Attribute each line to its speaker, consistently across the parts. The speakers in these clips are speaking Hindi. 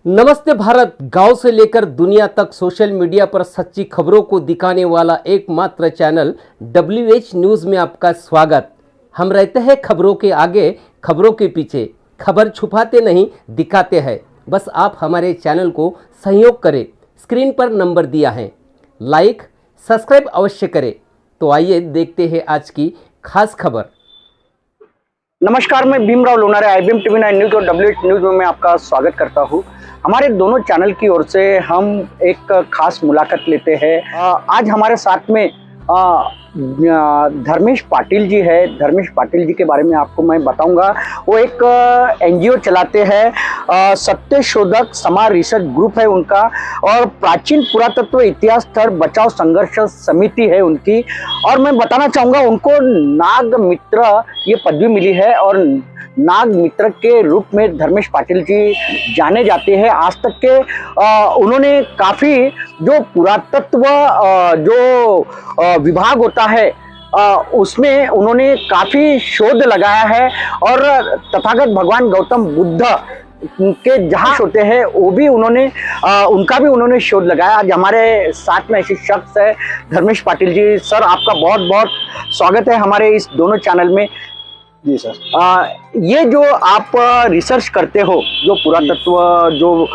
Speaker 1: नमस्ते भारत। गांव से लेकर दुनिया तक सोशल मीडिया पर सच्ची खबरों को दिखाने वाला एकमात्र चैनल WH न्यूज़ में आपका स्वागत। हम रहते हैं खबरों के आगे, खबरों के पीछे। खबर छुपाते नहीं, दिखाते हैं। बस आप हमारे चैनल को सहयोग करें। स्क्रीन पर नंबर दिया है, लाइक सब्सक्राइब अवश्य करें। तो आइए देखते हैं आज की खास खबर।
Speaker 2: नमस्कार, मैं Bhimrao Lonare IBM TV 9 news और WH न्यूज़ में मैं आपका स्वागत करता हूं। हमारे दोनों चैनल की ओर से हम एक खास मुलाकात लेते हैं। आज हमारे साथ में धर्मेश पाटिल जी है। धर्मेश पाटिल जी के बारे में आपको मैं बताऊंगा। वो एक NGO चलाते हैं, सत्य शोधक समाज रिसर्च ग्रुप है उनका, और प्राचीन पुरातत्व इतिहास स्थल बचाव संघर्ष समिति है उनकी। और मैं बताना चाहूँगा, उनको नाग मित्र ये पदवी मिली है और नाग मित्र के रूप में धर्मेश पाटिल जी जाने जाते हैं। आज तक के उन्होंने काफ़ी जो पुरातत्व जो विभाग होता है उसमें उन्होंने काफ़ी शोध लगाया है। और तथागत भगवान गौतम बुद्ध के जहाँ होते हैं वो भी उन्होंने उनका भी उन्होंने शोध लगाया। आज हमारे साथ में ऐसे शख्स है धर्मेश पाटिल जी। सर, आपका बहुत बहुत स्वागत है हमारे इस दोनों चैनल में।
Speaker 3: जी सर।
Speaker 2: ये जो आप रिसर्च करते हो, जो पुरातत्व जो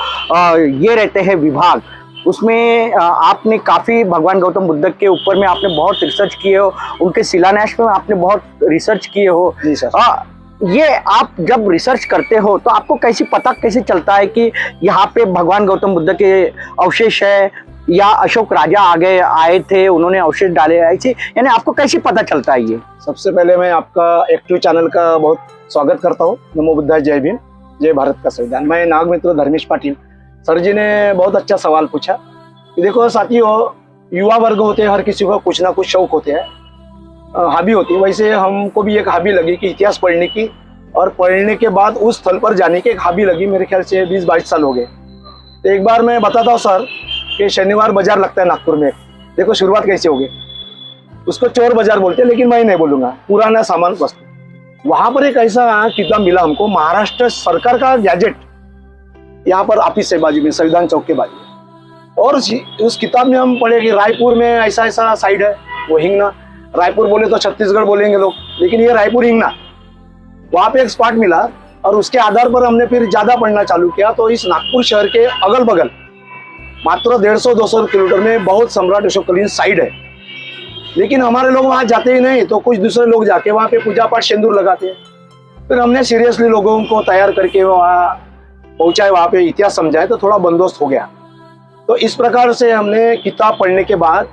Speaker 2: ये रहते हैं विभाग, उसमें आपने काफ़ी भगवान गौतम बुद्ध के ऊपर में आपने बहुत रिसर्च किए हो, उनके शिलान्यास में आपने बहुत रिसर्च किए हो।
Speaker 3: जी सर।
Speaker 2: ये आप जब रिसर्च करते हो तो आपको कैसे चलता है कि यहाँ पे भगवान गौतम बुद्ध के अवशेष है या अशोक राजा आए थे उन्होंने अवशेष डाले, ऐसे यानी आपको कैसे पता चलता है ये?
Speaker 3: सबसे पहले मैं आपका एक्टिव चैनल का बहुत स्वागत करता हूँ। नमो बुद्धाय, जय भीम, जय भारत का संविधान। मैं नाग मित्र धर्मेश पाटिल। सर जी ने बहुत अच्छा सवाल पूछा। देखो साथियों, युवा वर्ग होते हैं, हर किसी को कुछ ना कुछ शौक होते हैं, हॉबी होती है। वैसे हमको भी एक हॉबी लगी कि इतिहास पढ़ने की, और पढ़ने के बाद उस स्थल पर जाने की एक हॉबी लगी। मेरे ख्याल से 20-22 साल हो गए। तो एक बार मैं बताता हूँ सर कि शनिवार बाजार लगता है नागपुर में। देखो शुरुआत कैसे होगी। उसको चोर बाजार बोलते हैं, लेकिन मैं नहीं बोलूँगा, पुराना सामान वस्तु। वहाँ पर एक ऐसा किताब मिला हमको, महाराष्ट्र सरकार का गैजेट, यहाँ पर ऑफिस है बाजू में, संविधान चौक के बाजू। और उस किताब में हम पढ़े कि रायपुर में ऐसा ऐसा साइड है, वो हिंगना। रायपुर बोले तो छत्तीसगढ़ बोलेंगे लोग, लेकिन ये रायपुर हिंगना। वहाँ पे एक स्पॉट मिला और उसके आधार पर हमने फिर ज़्यादा पढ़ना चालू किया। तो इस नागपुर शहर के अगल बगल मात्र 150-200 किलोमीटर में बहुत सम्राट अशोककालीन साइड है, लेकिन हमारे लोग वहाँ जाते ही नहीं। तो कुछ दूसरे लोग जाके वहाँ पे पूजा पाठ सिंदूर लगाते हैं। फिर हमने सीरियसली लोगों को तैयार करके वहाँ पहुँचाए, वहाँ पे इतिहास समझाए, तो थोड़ा बंदोबस्त हो गया। तो इस प्रकार से हमने किताब पढ़ने के बाद,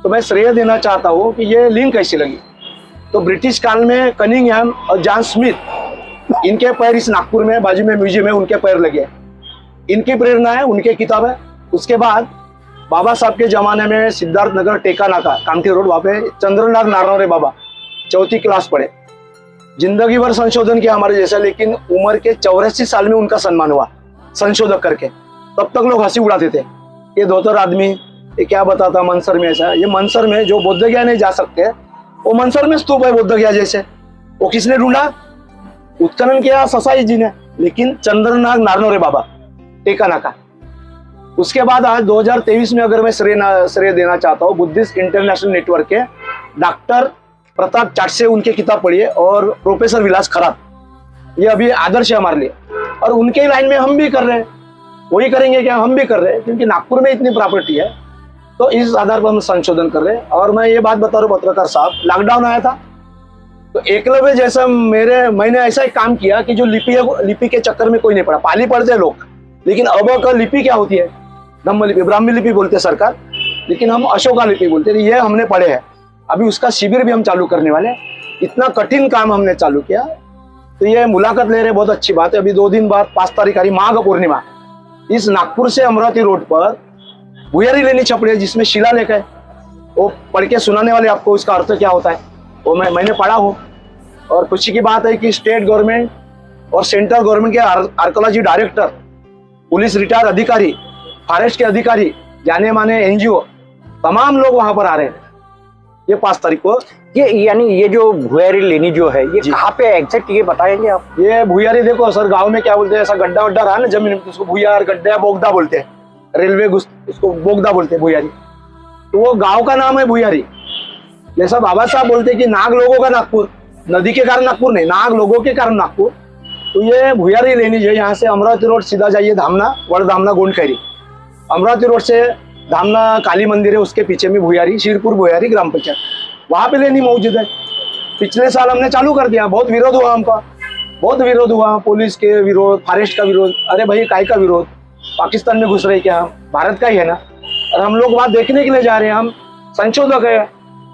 Speaker 3: तो मैं श्रेय देना चाहता हूँ कि ये लिंक कैसी लगी। तो ब्रिटिश काल में कनिंघम और जॉन स्मिथ, इनके पैर इस नागपुर में बाजू में म्यूजियम है, उनके पैर लगे। इनकी प्रेरणा है, उनके किताब है। उसके बाद बाबा साहब के ज़माने में सिद्धार्थ नगर टेका नाका कामठी रोड, वहाँ पे चंद्रनाथ नारायण बाबा 4वीं क्लास पढ़े, जिंदगी भर संशोधन किया हमारे जैसा, लेकिन उम्र के 84 साल में उनका सम्मान हुआ संशोधक करके। तब तक लोग हंसी उड़ाते थे, ये धोतर आदमी ये क्या बताता मनसर में ऐसा। ये मनसर में जो बोध गया नहीं जा सकते, वो मनसर में स्तूप है बोध गया जैसे। वो किसने ढूंढा? उत्खनन किया ससाई जी ने, लेकिन चंद्रनाथ नारायण बाबा टेका नाका। उसके बाद आज 2023 में अगर मैं श्रेय देना चाहता हूँ, बुद्धिस्ट इंटरनेशनल नेटवर्क के डॉक्टर प्रताप चाटसे, उनकी किताब पढ़िए, और प्रोफेसर विलास खरात, ये अभी आदर्श है हमारे लिए। और उनके लाइन में हम भी कर रहे हैं, वही करेंगे क्या, हम भी कर रहे हैं, क्योंकि नागपुर में इतनी प्रॉपर्टी है। तो इस आधार पर हम संशोधन कर रहे हैं। और मैं ये बात बता रहा हूँ पत्रकार साहब, लॉकडाउन आया था तो एकलव्य जैसा मैंने ऐसा एक काम किया कि जो लिपि के चक्कर में कोई नहीं पड़ा। पाली पढ़ते हैं लोग, लेकिन अब का लिपि क्या होती है? ब्रह्म लिपि, ब्राह्मी लिपि बोलते सरकार, लेकिन हम अशोका लिपि बोलते हैं। ये हमने पढ़े हैं। अभी उसका शिविर भी हम चालू करने वाले हैं। इतना कठिन काम हमने चालू किया। तो ये मुलाकात ले रहे, बहुत अच्छी बात है। अभी 2 दिन बाद 5 तारीख आ रही माघ पूर्णिमा। इस नागपुर से अमरावती रोड पर भुयारी लेनी छपड़ी है, जिसमें शिलालेख है। वो पढ़ के सुनाने वाले आपको उसका अर्थ क्या होता है वो मैंने पढ़ा हो। और खुशी की बात है कि स्टेट गवर्नमेंट और सेंट्रल गवर्नमेंट के आर्कोलॉजी डायरेक्टर, पुलिस रिटायर अधिकारी, फॉरेस्ट के अधिकारी, जाने माने NGO, तमाम लोग वहां पर आ रहे हैं। ये 5 तारीख को।
Speaker 2: ये यानी ये जो भुयारी लेनी जो है ये कहाँ पे एग्जैक्ट ये बताएंगे आप?
Speaker 3: ये भुयारी देखो सर, गांव में क्या बोलते हैं, ऐसा गड्ढा वड्ढा रहा ना जमीन में, उसको भुयार गड्ढा बोगदा बोलते हैं, रेलवे उसको बोगदा बोलते हैं भुयारी। तो वो गांव का नाम है भुयारी। जैसा बाबा साहब बोलते हैं कि नाग लोगों का नागपुर, नदी के कारण नागपुर नहीं, नाग लोगों के कारण नागपुर। तो ये भुयारी लेनी जो यहाँ से अमरावती रोड सीधा जाइए धामना, वड़धामना, गोंडखैरी। अमरावती रोड से धामना काली मंदिर है, उसके पीछे में भुयारी, शिरपुर भुयारी ग्राम पंचायत, वहाँ पे लेनी मौजूद है। पिछले साल हमने चालू कर दिया, बहुत विरोध हुआ हमका, बहुत विरोध हुआ, पुलिस के विरोध, फॉरेस्ट का विरोध। अरे भाई काय का विरोध, पाकिस्तान में घुस रहे क्या, भारत का ही है ना। और हम लोग वहाँ देखने के लिए जा रहे हैं, हम संशोधक है,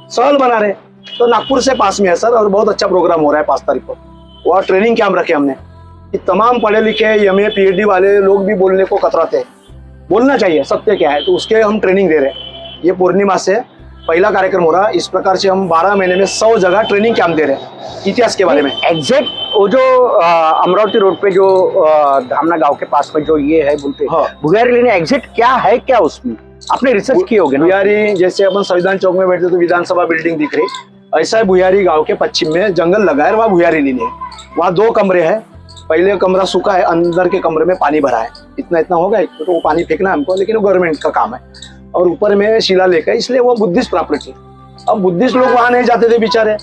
Speaker 3: सहल बना रहे। तो नागपुर से पास में है सर, और बहुत अच्छा प्रोग्राम हो रहा है 5 तारीख को। वहाँ ट्रेनिंग कैंप रखे हमने कि तमाम पढ़े लिखे MA PhD वाले लोग भी बोलने को कतराते हैं, बोलना चाहिए सत्य क्या है, तो उसके हम ट्रेनिंग दे रहे हैं। ये पूर्णिमा से पहला कार्यक्रम हो रहा है। इस प्रकार से हम 12 महीने में 100 जगह ट्रेनिंग कैंप दे रहे हैं इतिहास के बारे में।
Speaker 2: एग्जैक्ट वो जो अमरावती रोड पे जो धामना गांव के पास में जो ये है बोलते हैं भुयारी लेनी, एग्जैक्ट क्या है, क्या उसमें आपने रिसर्च किए होगे ना?
Speaker 3: भुयारी जैसे अपन संविधान चौक में बैठते तो विधानसभा बिल्डिंग दिख रही, ऐसा है भुयारी गांव के पश्चिम में जंगल लगा है, वहाँ भुयारी लेनी है। वहाँ 2 कमरे हैं, पहले कमरा सूखा है, अंदर के कमरे में पानी भरा है, इतना इतना होगा, तो वो पानी फेंकना है हमको, लेकिन वो गवर्नमेंट का काम है। और ऊपर में शिला लेकर, इसलिए वो बुद्धिस्ट प्रॉपर्टी। अब बुद्धिस्ट लोग वहाँ नहीं जाते थे बेचारे,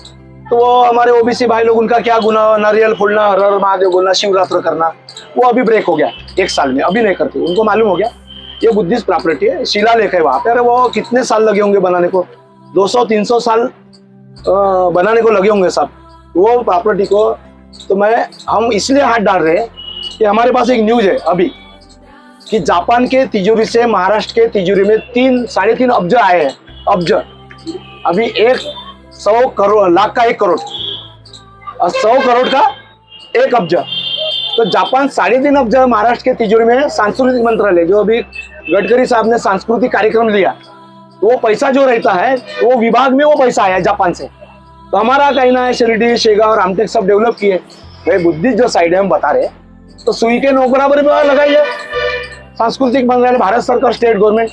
Speaker 3: तो वो हमारे OBC भाई लोग, उनका क्या गुना, नारियल फोड़ना, हर हर महादेव बोलना, शिवरात्र करना, वो अभी ब्रेक हो गया 1 साल में, अभी नहीं करते। उनको मालूम हो गया ये बुद्धिस्ट प्रॉपर्टी है, शिला लेख है वहाँ पे। अरे वो कितने साल लगे होंगे बनाने को, 200-300 साल बनाने को लगे होंगे साहब वो प्रॉपर्टी को। तो हम इसलिए हाथ डाल रहे हैं कि हमारे पास एक न्यूज है अभी कि जापान के तिजोरी से महाराष्ट्र के तिजोरी में 3-3.5 अब्ज आए हैं। अब्ज अभी 100 करोड़ लाख का 1 करोड़ और 100 करोड़ का 1 अब्ज। तो जापान 3.5 अब्ज महाराष्ट्र के तिजोरी में है। सांस्कृतिक मंत्रालय जो अभी गडकरी साहब ने सांस्कृतिक कार्यक्रम लिया, वो पैसा जो रहता है वो विभाग में वो पैसा आया जापान से। तो हमारा कहना है शिरडी, शेगांव, रामटेक सब डेवलप किए, भाई बुद्धिस्ट जो साइड है हम बता रहे, तो सुई के नोक बराबर में लगाइए। सांस्कृतिक मंत्रालय, भारत सरकार, स्टेट गवर्नमेंट,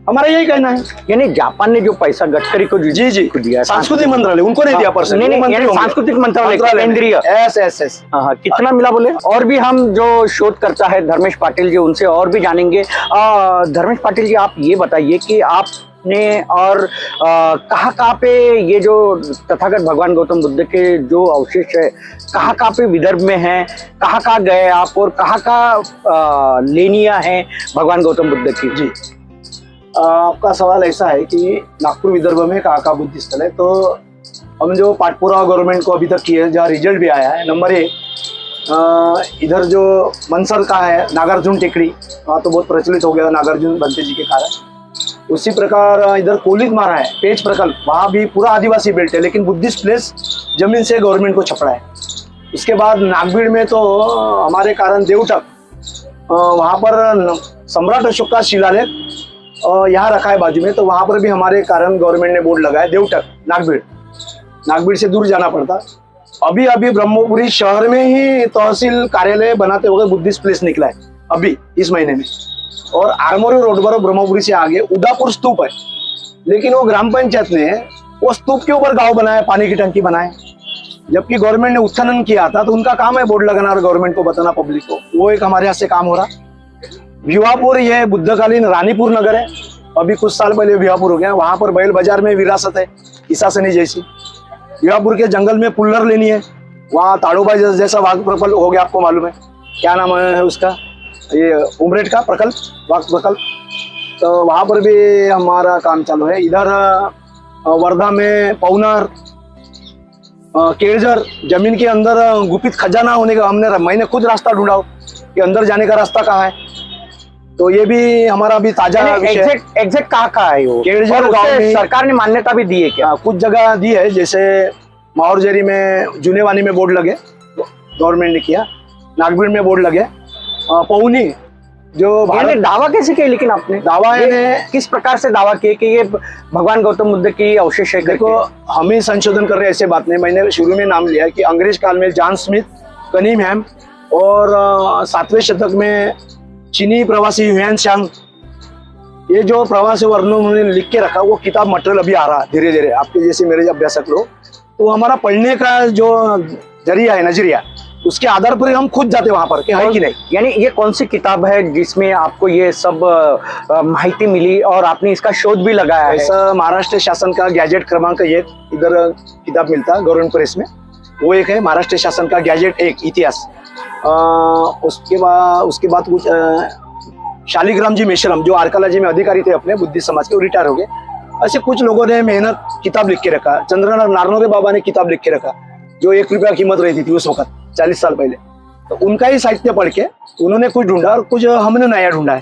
Speaker 3: हमारा यही कहना है।
Speaker 2: यानी जापान ने जो पैसा गडकरी को
Speaker 3: जी दिया, सांस्कृतिक मंत्रालय उनको नहीं दिया पर्सन,
Speaker 2: सांस्कृतिक मंत्रालय केंद्रीय
Speaker 3: एस
Speaker 2: कितना मिला बोले। और भी हम जो शोधकर्ता है धर्मेश पाटिल जी, उनसे और भी जानेंगे। धर्मेश पाटिल जी, आप ये बताइए कि आपने और कहाँ पे ये जो तथागत भगवान गौतम बुद्ध के जो अवशेष है कहाँ पे विदर्भ में है, कहाँ गए आप, और कहाँ लेनिया है भगवान गौतम बुद्ध की?
Speaker 3: जी, आपका सवाल ऐसा है कि नागपुर विदर्भ में कहाँ बुद्ध स्थल है। तो हम जो पाटपुरा गवर्नमेंट को अभी तक किए, जहाँ रिजल्ट भी आया है, नंबर 1 इधर जो मनसर का है नागार्जुन टेकड़ी, वहाँ तो बहुत प्रचलित हो गया नागार्जुन बनते जी के कारण। उसी प्रकार इधर कोलित मारा है पेज प्रकल्प, वहाँ भी पूरा आदिवासी बेल्ट है, लेकिन बुद्धिस्ट प्लेस जमीन से गवर्नमेंट को छपड़ा है। उसके बाद नागभीड़ में तो हमारे कारण देवटक, वहाँ पर सम्राट अशोक का शिलालेख यहाँ रखा है बाजू में, तो वहाँ पर भी हमारे कारण गवर्नमेंट ने बोर्ड लगाया। देवटक नागभीड़ से दूर जाना पड़ता। अभी ब्रह्मपुरी शहर में ही तहसील कार्यालय बनाते हुए बुद्धिस्ट प्लेस निकला है अभी इस महीने में। और आरमोरी रोड पर ब्रह्मपुरी से आगे उदापुर स्तूप है, लेकिन वो ग्राम पंचायत ने वो स्तूप के ऊपर गाँव बनाया, पानी की टंकी बनाए, जबकि गवर्नमेंट ने उत्खनन किया था। तो उनका काम है बोर्ड लगाना और गवर्नमेंट को बताना पब्लिक को, वो एक हमारे यहाँ से काम हो रहा। भिवापुर ये बुद्धकालीन रानीपुर नगर है, अभी कुछ साल पहले भिवापुर हो गया। वहां पर बैल बाजार में विरासत है ईसासनी जैसी। भिवापुर के जंगल में पुल्लर लेनी है, वहाँ ताड़ोबा जैसा वाघ प्रकल्प हो गया, आपको मालूम है क्या नाम है उसका, ये उमरेट का प्रकल्प, वाघ प्रकल्प। तो वहाँ पर भी हमारा काम चालू है। इधर वर्धा में पौनर, केड़झर, जमीन के अंदर गुपित खजाना होने का मैंने खुद रास्ता ढूंढा कि अंदर जाने का रास्ता कहाँ है। तो ये भी हमारा अभी ताजा
Speaker 2: एग्जैक्ट कहाँ है वो?
Speaker 3: केड़झर गांव में
Speaker 2: सरकार ने मान्यता भी दी है क्या?
Speaker 3: कुछ जगह दी है, जैसे माहौरजेरी में, जुनेवानी में बोर्ड लगे, गवर्नमेंट ने किया। नागभीड़ में बोर्ड लगे। पौनी जो
Speaker 2: दावा कैसे किया, लेकिन आपने
Speaker 3: दावा
Speaker 2: किस प्रकार से दावा किया कि ये भगवान गौतम बुद्ध की अवशेष है?
Speaker 3: देखो, हम ही संशोधन कर रहे, ऐसे बात नहीं। मैंने शुरू में नाम लिया कि अंग्रेज काल में जॉन स्मिथ, कनिंघहैम, और 7वें शतक में चीनी प्रवासी ह्यूएन त्सांग, ये जो प्रवासी वर्णन उन्होंने लिख के रखा वो किताब मटेरियल अभी आ रहा है धीरे धीरे, आपके जैसे मेरे अभ्यासक लोग, तो हमारा पढ़ने का जो जरिया है, नजरिया, उसके आधार पर हम खुद जाते वहां पर कि है कि नहीं।
Speaker 2: यानी ये कौन सी किताब है जिसमें आपको ये सब माहिती मिली और आपने इसका शोध भी लगाया है?
Speaker 3: ऐसा महाराष्ट्र शासन का गैजेट क्रमांक 1 इधर किताब मिलता है गवर्नमेंट प्रेस में, वो एक है महाराष्ट्र शासन का गैजेट 1 इतिहास। उसके बाद कुछ शालिग्राम जी मेश्राम जो आर्कोलॉजी में अधिकारी थे अपने बुद्धिस्ट समाज के, वो रिटायर हो गए। ऐसे कुछ लोगों ने मेहनत किताब लिख के रखा। चंद्रनाथ नारनोरे बाबा ने किताब लिख के रखा जो 1 रुपया कीमत रहती थी उस वक्त 40 साल पहले, तो उनका ही साहित्य पढ़ के उन्होंने कुछ ढूंढा और कुछ हमने नया ढूंढा है।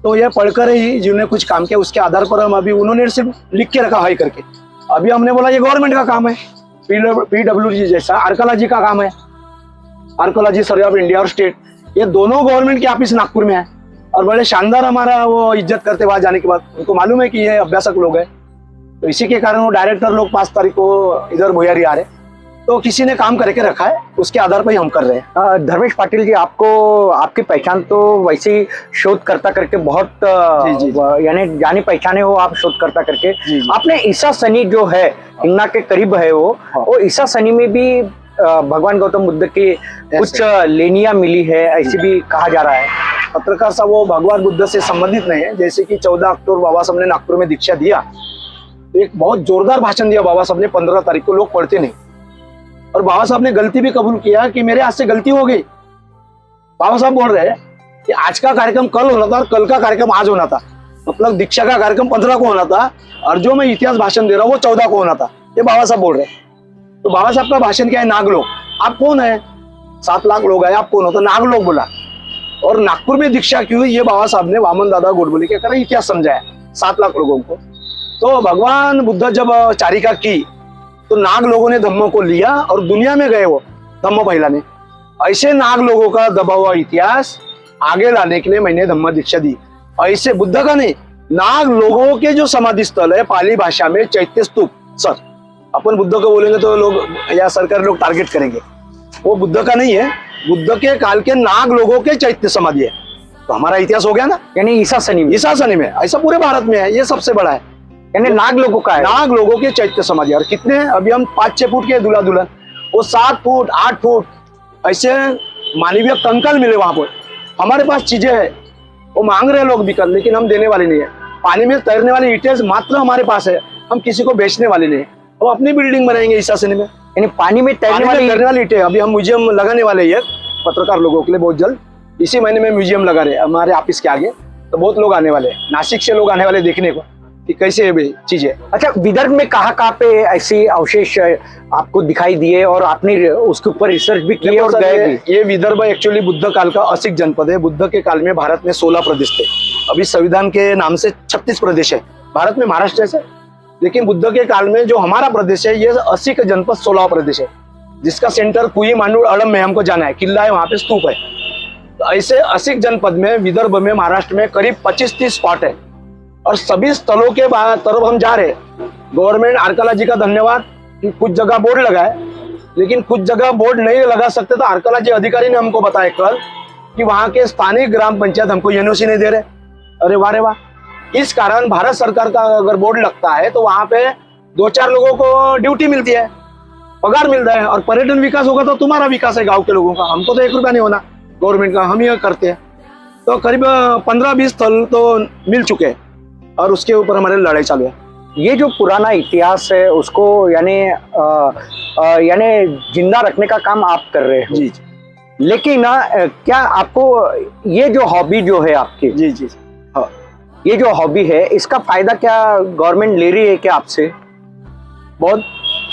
Speaker 3: तो ये पढ़कर ही जिन्होंने कुछ काम किया उसके आधार पर हम अभी, उन्होंने सिर्फ लिख के रखा है करके, अभी हमने बोला ये गवर्नमेंट का काम है, PWG जैसा आर्कोलॉजी का काम है, आर्कोलॉजी सर्वे ऑफ इंडिया और स्टेट, ये दोनों गवर्नमेंट के ऑफिस नागपुर में है और बड़े शानदार हमारा वो इज्जत करते वहां जाने के बाद। उनको मालूम है कि ये अभ्यासक लोग हैं, तो इसी के कारण वो डायरेक्टर लोग 5 तारीख को इधर भुयारी आ रहे, तो किसी ने काम करके रखा है, उसके आधार पर ही हम कर रहे हैं।
Speaker 2: धर्मेश पाटिल जी, आपको आपकी पहचान तो वैसे ही शोधकर्ता करके बहुत यानी जाने पहचाने हो आप शोधकर्ता करके। आपने ईसा सनी जो है हिंगना के करीब है वो ईसा सनी में भी भगवान गौतम बुद्ध की कुछ लेनियां मिली है ऐसे भी कहा जा रहा है।
Speaker 3: पत्रकार साहब वो भगवान बुद्ध से संबंधित नहीं है। जैसे कि 14 अक्टूबर बाबा साहब ने नागपुर में दीक्षा दिया, एक बहुत जोरदार भाषण दिया बाबा साहब ने 15 तारीख को, लोग पढ़ते नहीं, और बाबा साहब ने गलती भी कबूल किया कि मेरे हाथ से गलती हो गई। बाबा साहब बोल रहे हैं कि आज का कार्यक्रम कल होना था और कल का कार्यक्रम आज होना था, मतलब दीक्षा का कार्यक्रम 15 को होना था और जो मैं इतिहास भाषण दे रहा हूँ वो 14 को होना था, ये बाबा साहब बोल रहे हैं। तो बाबा साहब का भाषण क्या है, नाग लोग, आप कौन है, 7 लाख लोग है, आप कौन हो, तो नाग लोग बोला। और नागपुर में दीक्षा की हुई ये बाबा साहब ने वामन दादा गोडबोले के कारण इतिहास समझाया 7 लाख लोगों को। तो भगवान बुद्ध जब चारिका की तो नाग लोगों ने धम्म को लिया और दुनिया में गए वो धम्म फैलाने। ऐसे नाग लोगों का दबा हुआ इतिहास आगे लाने के लिए मैंने धम्म दीक्षा दी। ऐसे बुद्ध का नहीं, नाग लोगों के जो समाधि स्थल है पाली भाषा में चैत्य स्तूप, सर अपन बुद्ध को बोलेंगे तो लोग या सरकारी लोग टारगेट करेंगे, वो बुद्ध का नहीं है, बुद्ध के काल के नाग लोगों के चैत्य समाधि है। तो हमारा इतिहास हो गया ना,
Speaker 2: यानी ईसा सनी में
Speaker 3: ऐसा पूरे भारत में है, ये सबसे बड़ा है,
Speaker 2: यानी नाग लोगों का है,
Speaker 3: नाग लोगों के चैत्य समाधि। और कितने हैं अभी हम 5-6 फुट के दूल्हा दुल्हन, वो 7 फुट 8 फुट ऐसे मानवीय कंकाल मिले वहां पर। हमारे पास चीजें है, वो मांग रहे लोग बिकल, लेकिन हम देने वाले नहीं है। पानी में तैरने वाली ईंटें मात्र हमारे पास है, हम किसी को बेचने वाले नहीं है। वो अपनी बिल्डिंग बनाएंगे ईसा सनी में,
Speaker 2: यानी पानी में तैरने वाली
Speaker 3: ईंटें। अभी हम म्यूजियम लगाने वाले हैं पत्रकार लोगों के लिए बहुत जल्द, इसी महीने में म्यूजियम लगा रहे हैं हमारे ऑफिस के आगे, तो बहुत लोग आने वाले हैं, नासिक से लोग आने वाले देखने को कि कैसे है भाई चीजें।
Speaker 2: अच्छा, विदर्भ में कहाँ पे ऐसी अवशेष आपको दिखाई दिए और आपने उसके ऊपर रिसर्च भी की और गए भी?
Speaker 3: ये विदर्भ एक्चुअली बुद्ध काल का असिक जनपद है। बुद्ध के काल में भारत में 16 प्रदेश थे, अभी संविधान के नाम से 36 प्रदेश है भारत में, महाराष्ट्र से। लेकिन बुद्ध के काल में जो हमारा प्रदेश है ये असिक जनपद 16 प्रदेश है, जिसका सेंटर कुई मांडूर अड़म में हमको जाना है, किला है, वहां पे स्तूप है। तो ऐसे असिक जनपद में, विदर्भ में, महाराष्ट्र में करीब 25-30 स्पॉट है और सभी स्थलों के तरफ हम जा रहे हैं। गवर्नमेंट आर्कोलॉजी का धन्यवाद कि कुछ जगह बोर्ड लगा है, लेकिन कुछ जगह बोर्ड नहीं लगा सकते, तो आर्कोलॉजी अधिकारी ने हमको बताया कल कि वहां के स्थानीय ग्राम पंचायत हमको एनओसी नहीं दे रहे। अरे वाह रे वाह! इस कारण भारत सरकार का अगर बोर्ड लगता है तो वहां पे 2-4 लोगों को ड्यूटी मिलती है, पगार मिलता है, और पर्यटन विकास होगा तो तुम्हारा विकास है गांव के लोगों का, हमको तो 1 रुपया नहीं होना गवर्नमेंट का, हम ही करते हैं। तो करीब 15-20 स्थल तो मिल चुके हैं और उसके ऊपर हमारे लड़ाई चालू है।
Speaker 2: ये जो पुराना इतिहास है उसको यानी जिंदा रखने का काम आप कर रहे हो।
Speaker 3: जी।
Speaker 2: लेकिन क्या आपको ये जो हॉबी जो है आपकी,
Speaker 3: जी हाँ,
Speaker 2: ये जो हॉबी है इसका फायदा क्या गवर्नमेंट ले रही है क्या आपसे?
Speaker 3: बहुत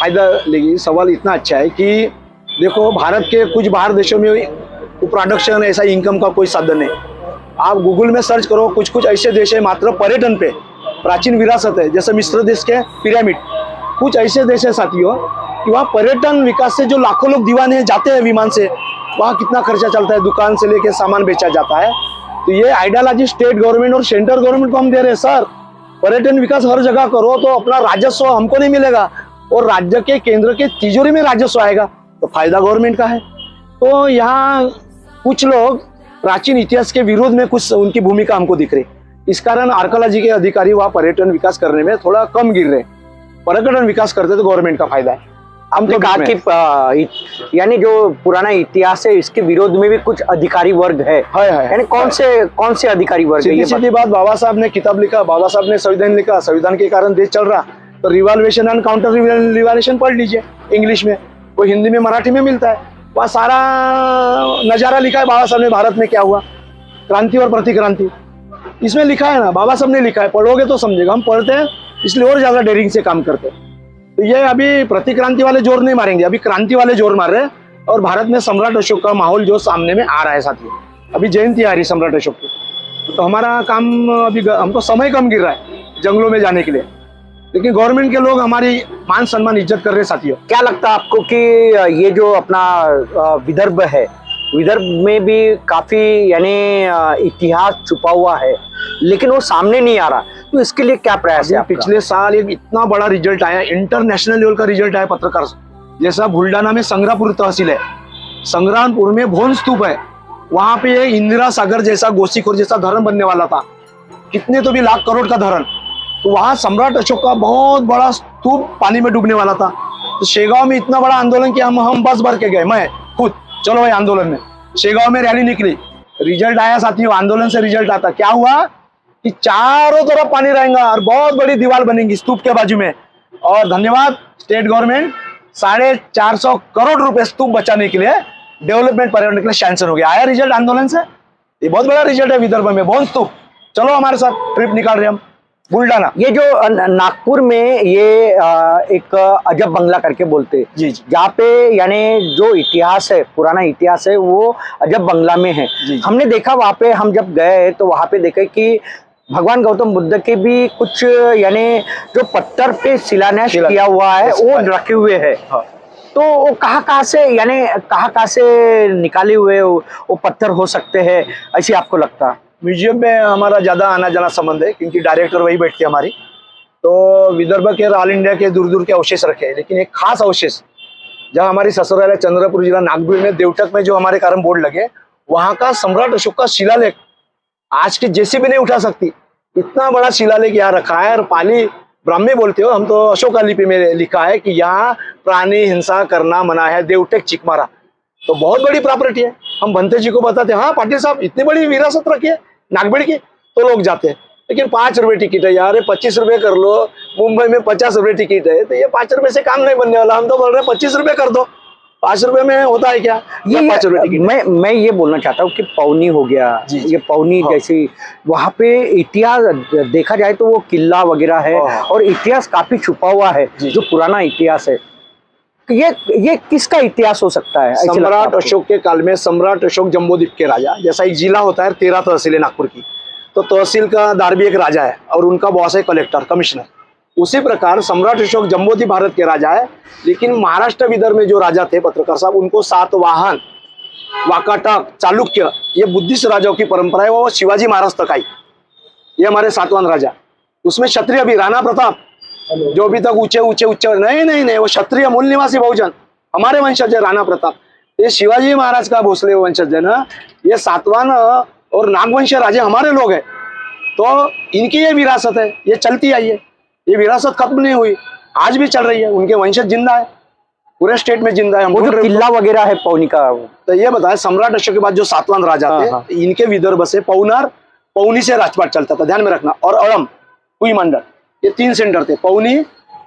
Speaker 3: फायदा लेगी। सवाल इतना अच्छा है कि देखो, भारत के कुछ बाहर देशों में प्रोडक्शन ऐसा इनकम का कोई साधन नहीं। आप गूगल में सर्च करो, कुछ ऐसे देश है मात्र पर्यटन पे, प्राचीन विरासत है, जैसे मिस्र देश के पिरामिड, कुछ ऐसे देश है साथियों कि वहाँ पर्यटन विकास से जो लाखों लोग दीवाने जाते हैं विमान से, वहाँ कितना खर्चा चलता है, दुकान से लेके सामान बेचा जाता है। तो ये आइडियोलॉजी स्टेट गवर्नमेंट और सेंट्रल गवर्नमेंट को हम दे रहे हैं, सर पर्यटन विकास हर जगह करो तो अपना राजस्व हमको नहीं मिलेगा और राज्य के केंद्र के तिजोरी में राजस्व आएगा, तो फायदा गवर्नमेंट का है। तो यहाँ कुछ लोग प्राचीन इतिहास के विरोध में कुछ उनकी भूमिका हमको दिख रही, इस कारण आर्कोलॉजी के अधिकारी वहाँ पर्यटन विकास करने में थोड़ा कम गिर रहे हैं। पर्यटन विकास करते तो गवर्नमेंट का फायदा है। हम तो
Speaker 2: कहा कि यानी जो पुराना इतिहास है इसके विरोध में भी कुछ अधिकारी वर्ग है यानी कौन से अधिकारी वर्ग है?
Speaker 3: सीधी बात, बाबा साहब ने किताब लिखा, बाबा साहब ने संविधान लिखा, संविधान के कारण देश चल रहा, तो रिवॉल्यूशन एंड काउंटर रिवॉल्यूशन पढ़ लीजिए इंग्लिश में, वो हिंदी में मराठी में मिलता है, वहाँ सारा नजारा लिखा है बाबा साहब ने भारत में क्या हुआ, क्रांति और प्रतिक्रांति इसमें लिखा है ना, बाबा साहब ने लिखा है, पढ़ोगे तो समझेगा। हम पढ़ते हैं इसलिए और ज्यादा डेयरिंग से काम करते हैं। तो ये अभी प्रतिक्रांति वाले जोर नहीं मारेंगे, अभी क्रांति वाले जोर मार रहे हैं और भारत में सम्राट अशोक का माहौल जो सामने में आ रहा है साथियों। अभी जयंती आ रही सम्राट अशोक की, तो हमारा काम अभी हमको समय कम गिर रहा है जंगलों में जाने के लिए, लेकिन गवर्नमेंट के लोग हमारी मान सम्मान इज्जत कर रहे हैं साथियों।
Speaker 2: क्या लगता है आपको कि ये जो अपना विदर्भ है, विदर्भ में भी काफी यानी इतिहास छुपा हुआ है लेकिन वो सामने नहीं आ रहा, तो इसके लिए क्या प्रयास है?
Speaker 3: पिछले साल एक इतना बड़ा रिजल्ट आया, इंटरनेशनल लेवल का रिजल्ट आया पत्रकार, जैसा बुल्डाना में संग्रामपुर तहसील है, संग्रामपुर में भोन स्तूप है, वहां पे इंदिरा सागर जैसा गोसीखोर जैसा धरण बनने वाला था, कितने तो भी लाख करोड़ का धरण, तो वहां सम्राट अशोक का बहुत बड़ा स्तूप पानी में डूबने वाला था। तो शेगांव में इतना बड़ा आंदोलन किया, हम बस भर के गए, मैं खुद, चलो भाई आंदोलन में, शेगांव में रैली निकली, रिजल्ट आया साथियों, आंदोलन से रिजल्ट आता, क्या हुआ कि चारों तरफ पानी रहेगा और बहुत बड़ी दीवार बनेगी स्तूप के बाजू में, और धन्यवाद स्टेट गवर्नमेंट 450 करोड़ रुपए स्तूप बचाने के लिए, डेवलपमेंट पर्यटन के लिए सैंक्शन हो गया। आया रिजल्ट आंदोलन से, ये बहुत बड़ा रिजल्ट है विदर्भ में, बहुत स्तूप। चलो हमारे साथ ट्रिप निकाल रहे हम बुल्डाना।
Speaker 2: ये जो नागपुर में ये एक अजब बंगला करके बोलते हैं
Speaker 3: जी,
Speaker 2: जहाँ पे यानी जो इतिहास है, पुराना इतिहास है, वो अजब बंगला में है। हमने देखा वहाँ पे, हम जब गए तो वहाँ पे देखे कि भगवान गौतम बुद्ध के भी कुछ यानी जो पत्थर पे शिलान्यास किया हुआ है वो रखे हुए है। तो वो कहाँ से यानी कहाँ से निकाले हुए वो पत्थर हो सकते हैं, ऐसी आपको लगता है?
Speaker 3: म्यूजियम में हमारा ज़्यादा आना जाना संबंध है, क्योंकि डायरेक्टर वही बैठती है हमारी, तो विदर्भ के ऑल इंडिया के दूर दूर के अवशेष रखे हैं, लेकिन एक खास अवशेष जहाँ हमारी ससुराल है चंद्रपुर जिला नागपुर में देवटक में जो हमारे कारण बोर्ड लगे, वहाँ का सम्राट अशोक का शिलालेख आज की जेसीबी नहीं उठा सकती, इतना बड़ा शिलालेख यहाँ रखा है। और पाली ब्राह्मी बोलते हो, हम तो अशोका लिपि में लिखा है कि यहाँ प्राणी हिंसा करना मना है, देवटक चिकमारा, तो बहुत बड़ी प्रॉपर्टी है। हम बनते जी को बताते हैं, हाँ पाटिल साहब इतनी बड़ी विरासत रखी है नागबेड़ की, तो लोग जाते हैं, लेकिन 5 रुपए टिकट है यार, 25 रुपए कर लो, मुंबई में 50 रुपए टिकट है, तो ये 5 रुपए से काम नहीं बनने वाला। हम तो बोल रहे हैं 25 रुपए कर दो, 5 रुपए में होता है क्या?
Speaker 2: ये
Speaker 3: 5 रुपए टिकट।
Speaker 2: मैं ये बोलना चाहता हूँ कि पौनी हो गया, ये पौनी जैसी वहाँ पे इतिहास देखा जाए तो वो किला वगैरह है और इतिहास काफी छुपा हुआ है, जो पुराना इतिहास है। ये किसका इतिहास हो सकता है?
Speaker 3: सम्राट अशोक के काल में सम्राट अशोक जम्बूद्वीप के राजा, जैसा एक जिला होता है 13 तहसील है नागपुर की, तो तहसील का दार भी एक राजा है और उनका बॉस है कलेक्टर कमिश्नर। उसी प्रकार सम्राट अशोक जम्बूद्वीप भारत के राजा है, लेकिन महाराष्ट्र विदर्भ में जो राजा थे पत्रकार साहब, उनको सातवाहन, वाकाटक, चालुक्य, ये बुद्धिस्ट राजाओं की परंपरा है, वो शिवाजी महाराज तक आई, ये हमारे सातवाहन राजा। उसमें क्षत्रिय भी, राणा प्रताप जो अभी तक ऊंचे नहीं, वो क्षत्रिय मूल निवासी बहुजन हमारे वंशज है, राणा प्रताप, ये शिवाजी महाराज का भोसले वंशज है ना, ये सातवाहन और नागवंशीय राजे हमारे लोग हैं, तो इनकी ये विरासत है, ये चलती आई है, ये विरासत खत्म नहीं हुई, आज भी चल रही है, उनके वंशज जिंदा है, पूरे स्टेट में जिंदा है।
Speaker 2: वो जो किला वगैरह है पौनी का,
Speaker 3: तो ये बताया सम्राट अशोक के बाद जो सातवाहन राजा थे, इनके विदर्भ से पौनार, पौनी से राजपाट चलता था, ध्यान में रखना, और अड़म, कुई मंडल, ये 3 सेंटर थे, पौनी,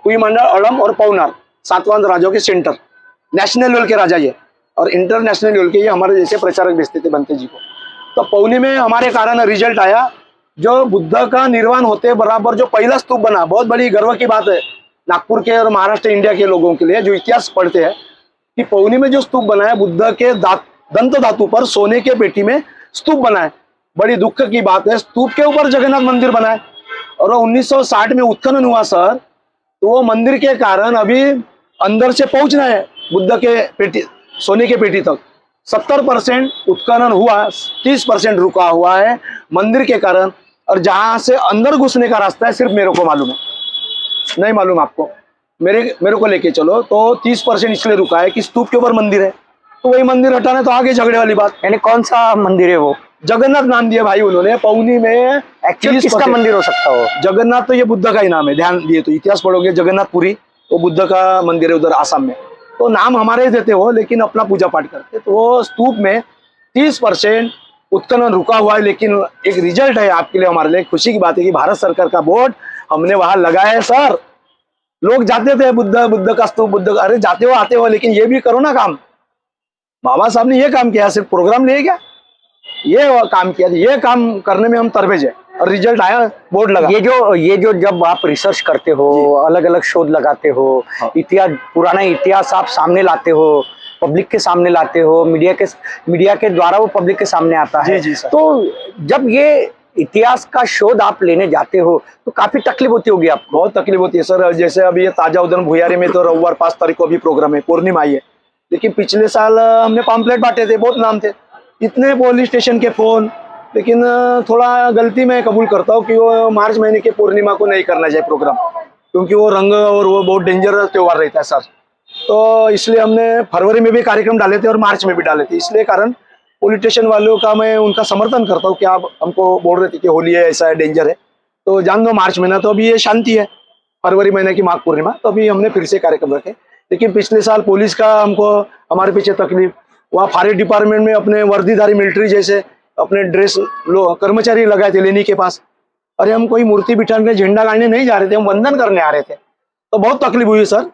Speaker 3: कुई मंडल, अड़म और पौनार, सातवाहन राजाओं के सेंटर, नेशनल लेवल के राजा ये, और इंटरनेशनल लेवल के ये हमारे जैसे प्रचारक भेजते थे बनते जी को। तो पौनी में हमारे कारण रिजल्ट आया, जो बुद्ध का निर्वाण होते बराबर जो पहला स्तूप बना, बहुत बड़ी गर्व की बात है नागपुर के और महाराष्ट्र इंडिया के लोगों के लिए जो इतिहास पढ़ते हैं, कि पौनी में जो स्तूप बना है बुद्ध के दंत धातु पर सोने के पेटी में स्तूप बना है, बड़ी दुख की बात है। स्तूप के ऊपर जगन्नाथ मंदिर बना है, और 1960 में उत्खनन हुआ सर, तो वो मंदिर के कारण अभी अंदर से पहुंचना है बुद्ध के पेटी, सोने के पेटी तक 70% उत्खनन हुआ, 30% रुका हुआ है मंदिर के कारण, और जहां से अंदर घुसने का रास्ता है सिर्फ मेरे को मालूम है, नहीं मालूम आपको, मेरे को लेके चलो। तो 30% इसलिए रुका है कि स्तूप के ऊपर मंदिर है, तो वही मंदिर हटाना तो आगे झगड़े वाली बात।
Speaker 2: यानी कौन सा मंदिर है वो?
Speaker 3: जगन्नाथ नाम दिया भाई उन्होंने। पौनी में
Speaker 2: एक्चुअली किसका मंदिर हो सकता हो?
Speaker 3: जगन्नाथ तो ये बुद्ध का ही नाम है, ध्यान दिए तो इतिहास पढ़ोगे जगन्नाथपुरी, वो बुद्ध का मंदिर है उधर आसाम में। तो नाम हमारे ही देते हो, लेकिन अपना पूजा पाठ करते। तो वो स्तूप में 30% उत्खनन रुका हुआ है, लेकिन एक रिजल्ट है आपके लिए, हमारे लिए खुशी की बात है कि भारत सरकार का बोर्ड हमने वहां लगाया है। सर, लोग जाते थे बुद्ध का स्तूप, बुद्ध का, अरे जाते हो आते हो, लेकिन ये भी करो ना काम। बाबा साहब ने ये काम किया, सिर्फ प्रोग्राम नहीं क्या, ये काम किया, ये काम करने में हम तरबेज है और रिजल्ट आया, बोर्ड लगा।
Speaker 2: ये जो जब आप रिसर्च करते हो, अलग अलग शोध लगाते हो,
Speaker 3: हाँ।
Speaker 2: इतिहास, पुराना इतिहास आप सामने लाते हो, पब्लिक के सामने लाते हो, मीडिया के द्वारा वो पब्लिक के सामने आता है।
Speaker 3: जी सर।
Speaker 2: तो जब ये इतिहास का शोध आप लेने जाते हो तो काफी तकलीफ होती होगी आपको?
Speaker 3: बहुत तकलीफ होती है सर। जैसे अभी ये ताजा उदन भुयारी में तो रविवार 5 तारीख को अभी प्रोग्राम है, पूर्णिमा आई है, लेकिन पिछले साल हमने पम्पलेट बांटे थे, बहुत नाम थे, इतने पुलिस स्टेशन के फोन। लेकिन थोड़ा गलती मैं कबूल करता हूँ कि वो मार्च महीने के पूर्णिमा को नहीं करना चाहिए प्रोग्राम, क्योंकि वो रंग और वो बहुत डेंजरस त्योहार रहता है सर। तो इसलिए हमने फरवरी में भी कार्यक्रम डाले थे और मार्च में भी डाले थे। इसलिए कारण पुलिस स्टेशन वालों का मैं उनका समर्थन करता हूँ कि आप हमको बोल रहे थे कि होली है, ऐसा है, डेंजर है, तो जान दो मार्च महीना, तो अभी ये शांति है, फरवरी महीने की माघ पूर्णिमा, तो अभी हमने फिर से कार्यक्रम रखे। लेकिन पिछले साल पुलिस का हमको, हमारे पीछे तकलीफ, वहाँ फायर डिपार्टमेंट में अपने वर्दीधारी मिलिट्री जैसे अपने ड्रेस कर्मचारी लगाए थे लेनी के पास। अरे हम कोई मूर्ति बिठाने, झंडा गाड़ने नहीं जा रहे थे, हम वंदन करने आ रहे थे। तो बहुत तकलीफ हुई सर,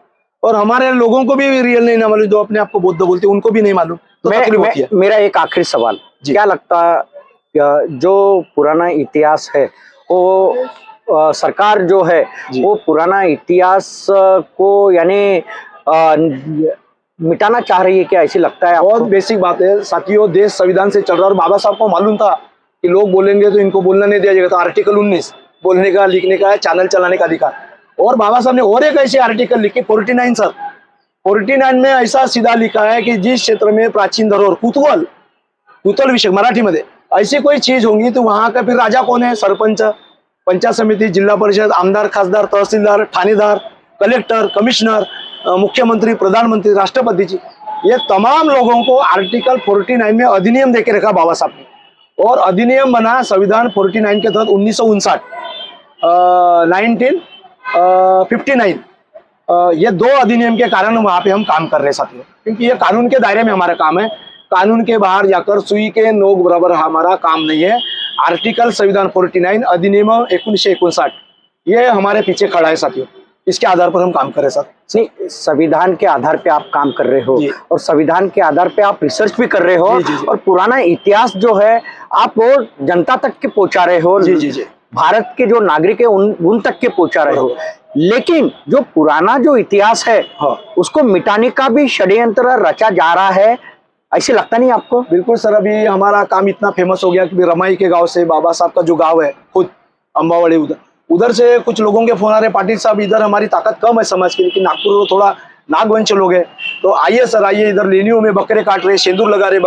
Speaker 3: और हमारे लोगों को भी रियल नहीं ना मालूम, जो अपने आप को बौद्ध बोलते उनको भी नहीं मालूम, तो तकलीफ होती है।
Speaker 2: मेरा एक आखिरी सवाल, क्या लगता है जो पुराना इतिहास है वो सरकार जो है वो पुराना इतिहास को यानी मिटाना चाह रही है क्या? ऐसी लगता है?
Speaker 3: बहुत बेसिक बात है साथियों, देश संविधान से चल रहा है, और बाबा साहब को मालूम था कि लोग बोलेंगे तो इनको बोलना नहीं दिया जाएगा। तो आर्टिकल 19 बोलने का, लिखने का, चैनल चलाने का अधिकार, और बाबा साहब ने और एक ऐसे आर्टिकल लिखे 49 सर, 49 में ऐसा सीधा लिखा है कि जिस क्षेत्र में प्राचीन धरोहर कुतूहल विषय मराठी में ऐसी कोई चीज होंगी तो वहां का फिर राजा कौन है? सरपंच, पंचायत समिति, जिला परिषद, आमदार, खासदार, तहसीलदार, थानेदार, कलेक्टर, कमिश्नर, मुख्यमंत्री, प्रधानमंत्री, राष्ट्रपति जी, ये तमाम लोगों को आर्टिकल 49 में अधिनियम देके रखा बाबा साहब ने, और अधिनियम बना संविधान 49 के तहत 1959 1959। ये दो अधिनियम के कारण वहाँ पे हम काम कर रहे हैं साथियों, क्योंकि ये कानून के दायरे में हमारा काम है, कानून के बाहर जाकर सुई के नोक बराबर हमारा काम नहीं है। आर्टिकल संविधान 49 अधिनियम 1959 ये हमारे पीछे खड़ा है साथियों, इसके आधार पर हम काम कर रहे हैं सर।
Speaker 2: नहीं, संविधान के आधार पे आप काम कर रहे हो और संविधान के आधार पे आप रिसर्च भी कर रहे हो, और पुराना इतिहास जो है आप वो जनता तक के पहुंचा रहे हो। भारत के जो नागरिक है उन तक के पहुंचा रहे हो, लेकिन जो पुराना जो इतिहास है उसको मिटाने का भी षड्यंत्र रचा जा रहा है, ऐसे लगता नहीं आपको?
Speaker 3: बिल्कुल सर, अभी हमारा काम इतना फेमस हो गया कि रमाई के गांव से बाबा साहब का जो गांव है खुद अम्बावड़ी, उधर से कुछ लोगों के फोन आ रहे, पाटिल साहब इधर हमारी ताकत कम है समाज की, लेकिन नागपुर में थोड़ा नागवंश लोग है, तो आइए सर आइए, इधर लेनियों में बकरे काट रहे, सिंदूर लगा रहे,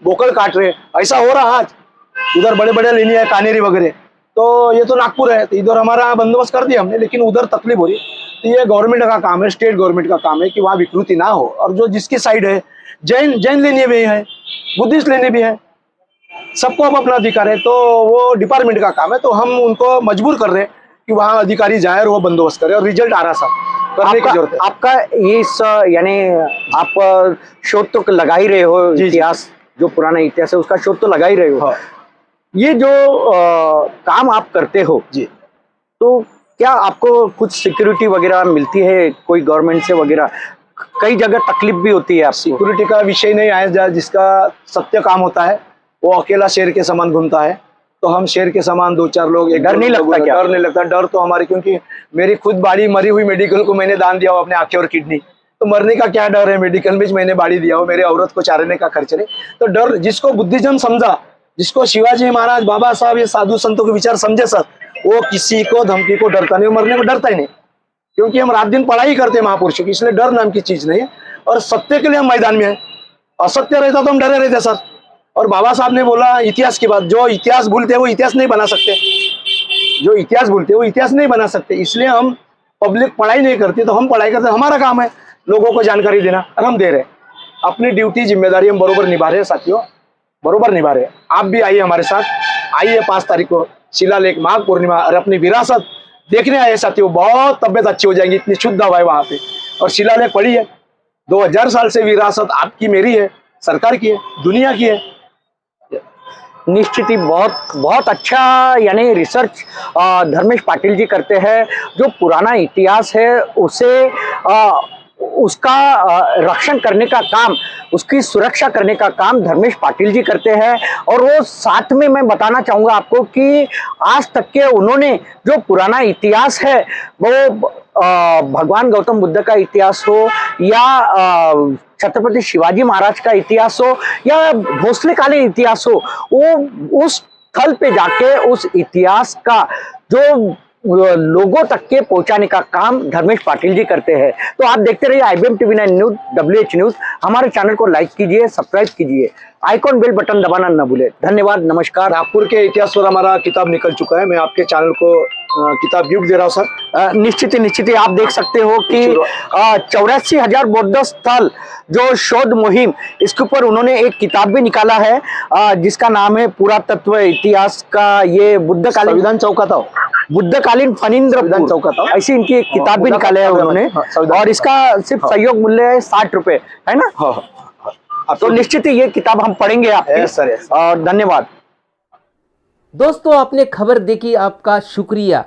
Speaker 3: बोकल काट रहे, ऐसा हो रहा आज। उधर बड़े बड़े लेनी है, कानेरी वगैरह, तो ये तो नागपुर है, तो इधर हमारा बंदोबस्त कर दिया हमने, लेकिन उधर तकलीफ हो रही। तो ये गवर्नमेंट का काम है, स्टेट गवर्नमेंट का काम है कि वहाँ विकृति ना हो, और जो जिसकी साइड है, जैन लेनी भी है, बुद्धिस्ट लेनी भी है, सबको अब अपना अधिकार है, तो वो डिपार्टमेंट का काम है, तो हम उनको मजबूर कर रहे हैं कि वहाँ अधिकारी जाए और वो बंदोबस्त करे, और रिजल्ट आ रहा सर, करने की जरूरत है।
Speaker 2: आपका ये यानी आप शोध तो लगा ही रहे हो, इतिहास जो पुराना इतिहास है उसका शोध तो लगा ही रहे हो। ये जो काम आप करते हो
Speaker 3: जी,
Speaker 2: तो क्या आपको कुछ सिक्योरिटी वगैरह मिलती है कोई गवर्नमेंट से वगैरह? कई जगह तकलीफ भी होती है आपको।
Speaker 3: सिक्योरिटी का विषय नहीं आया, जिसका सत्य काम होता है वो अकेला शेर के समान घूमता है, तो हम शेर के समान 2-4 लोग, एक
Speaker 2: डर नहीं लगता क्या?
Speaker 3: डर नहीं लगता, डर तो हमारी, क्योंकि मेरी खुद बाड़ी मरी हुई मेडिकल को मैंने दान दिया हो, अपने आंखें और किडनी, तो मरने का क्या डर है? मेडिकल में मैंने बाड़ी दिया हो, मेरे औरत को चारने का खर्च नहीं, तो डर, जिसको बुद्धिज्म समझा, जिसको शिवाजी महाराज, बाबा साहब, ये साधु संतों के विचार समझे सर, वो किसी को धमकी को डरता नहीं, मरने को डरता ही नहीं, क्योंकि हम रात दिन पढ़ाई करते हैं महापुरुषों की, इसलिए डर नाम की चीज नहीं है, और सत्य के लिए हम मैदान में हैं। असत्य रहता तो हम डरे रहते सर। और बाबा साहब ने बोला इतिहास की बात, जो इतिहास भूलते हैं वो इतिहास नहीं बना सकते, जो इतिहास भूलते हैं वो इतिहास नहीं बना सकते, इसलिए हम पब्लिक पढ़ाई नहीं करती, तो हम पढ़ाई करते, हमारा काम है लोगों को जानकारी देना, और हम दे रहे हैं, अपनी ड्यूटी जिम्मेदारी हम बरोबर निभा रहे हैं साथियों। बरोबर निभा रहे हैं। आप भी आइए हमारे साथ, आइए 5 तारीख को शिलालेख माघ पूर्णिमा और अपनी विरासत देखने आए साथियों। बहुत तबियत अच्छी हो जाएगी, इतनी शुद्ध हवा है वहाँ पे। और शिलालेख पढ़िए, 2000 साल से विरासत आपकी मेरी है, सरकार की है, दुनिया की है।
Speaker 2: निश्चित ही बहुत बहुत अच्छा यानी रिसर्च धर्मेश पाटिल जी करते हैं। जो पुराना इतिहास है उसे उसका रक्षण करने का काम, उसकी सुरक्षा करने का काम धर्मेश पाटिल जी करते हैं। और वो साथ में मैं बताना चाहूँगा आपको कि आज तक के उन्होंने जो पुराना इतिहास है वो भगवान गौतम बुद्ध का इतिहास हो या छत्रपति शिवाजी महाराज का इतिहास हो या भोसले कालीन इतिहास हो, वो उस स्थल पे जाके उस इतिहास का जो लोगों तक के पहुंचाने का काम धर्मेश पाटिल जी करते हैं। तो आप देखते रहिए IBM TV9 news, WH news. हमारे चैनल को लाइक कीजिए, सब्सक्राइब कीजिए, आइकॉन बेल बटन दबाना न भूले। धन्यवाद, नमस्कार।
Speaker 3: नागपुर के इतिहास पर हमारा किताब निकल चुका है, मैं आपके चैनल को किताब गिफ्ट दे रहा हूँ सर।
Speaker 2: निश्चित ही आप देख सकते हो कि 84,000 बौद्ध स्थल जो शोध मुहिम, इसके ऊपर उन्होंने एक किताब भी निकाला है जिसका नाम है पुरातत्व इतिहास का ये बुद्धकालीन
Speaker 3: संविधान चौकाता हो,
Speaker 2: बुद्धकालीन फणींद्र चौकाता, ऐसी इनकी एक किताब भी निकाले है उन्होंने। और इसका सिर्फ सहयोग मूल्य है 60 रुपए, है ना? तो निश्चित ही ये किताब हम पढ़ेंगे आपकी। और धन्यवाद
Speaker 1: दोस्तों, आपने खबर देखी, आपका शुक्रिया।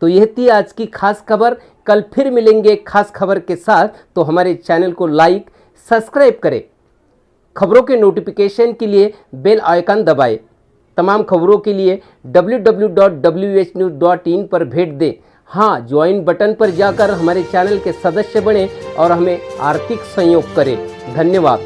Speaker 1: तो यह थी आज की खास खबर। कल फिर मिलेंगे खास खबर के साथ। तो हमारे चैनल को लाइक, सब्सक्राइब करें। खबरों के नोटिफिकेशन के लिए बेल आइकन दबाएं। तमाम खबरों के लिए www.whnews.in पर भेंट दें। हाँ, ज्वाइन बटन पर जाकर हमारे चैनल के सदस्य बनें और हमें आर्थिक सहयोग करें। धन्यवाद।